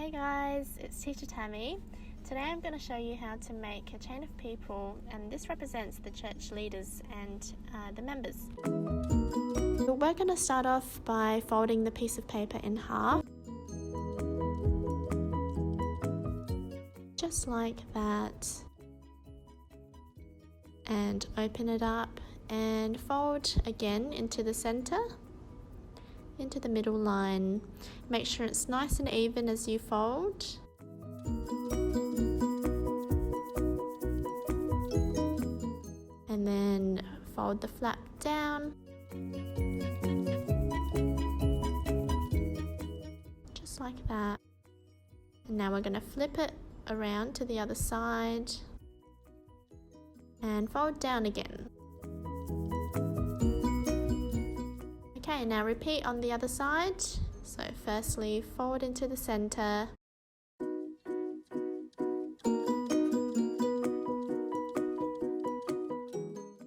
Hey guys, it's Teacher Tammy. Today I'm going to show you how to make a chain of people, and this represents the church leaders and the members. We're going to start off by folding the piece of paper in half. Just like that. And open it up and fold again into the center, into the middle line. Make sure it's nice and even as you fold. And then fold the flap down. Just like that. And now we're going to flip it around to the other side and fold down again. Okay, now repeat on the other side. So firstly, fold into the center.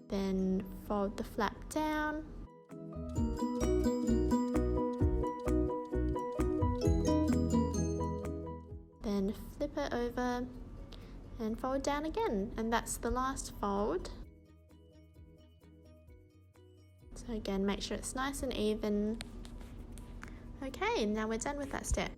Then fold the flap down. Then flip it over and fold down again, and that's the last fold. So again, make sure it's nice and even. Okay, now we're done with that step.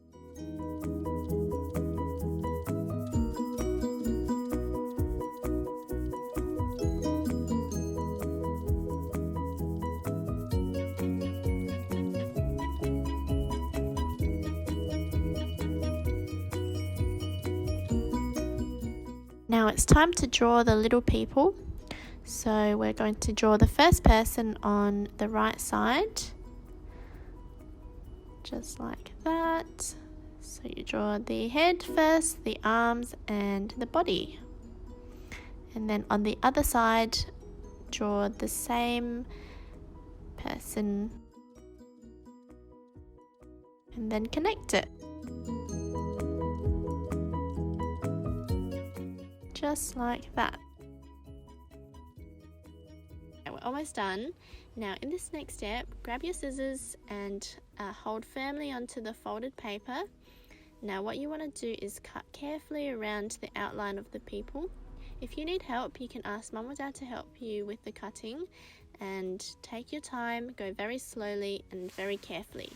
Now it's time to draw the little people. So we're going to draw the first person on the right side. Just like that. So you draw the head first, the arms and the body. And then on the other side, draw the same person. And then connect it. Just like that. Okay, we're almost done. Now in this next step, grab your scissors and hold firmly onto the folded paper. Now what you want to do is cut carefully around the outline of the people. If you need help, you can ask Mum or Dad to help you with the cutting, and take your time, go very slowly and very carefully.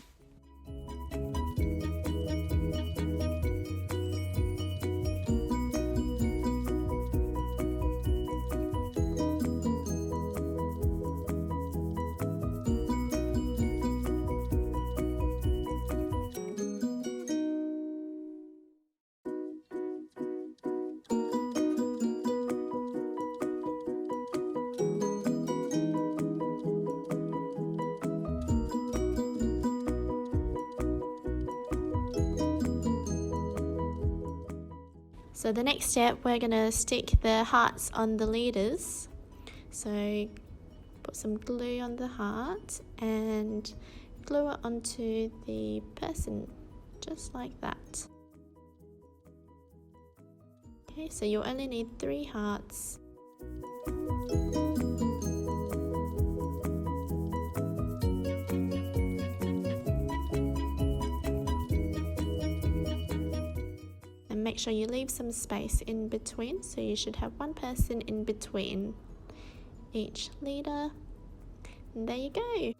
So the next step, we're going to stick the hearts on the leaders. So put some glue on the heart and glue it onto the person, just like that. Okay, so you'll only need 3 hearts. Make sure you leave some space in between, so you should have one person in between each leader. And there you go.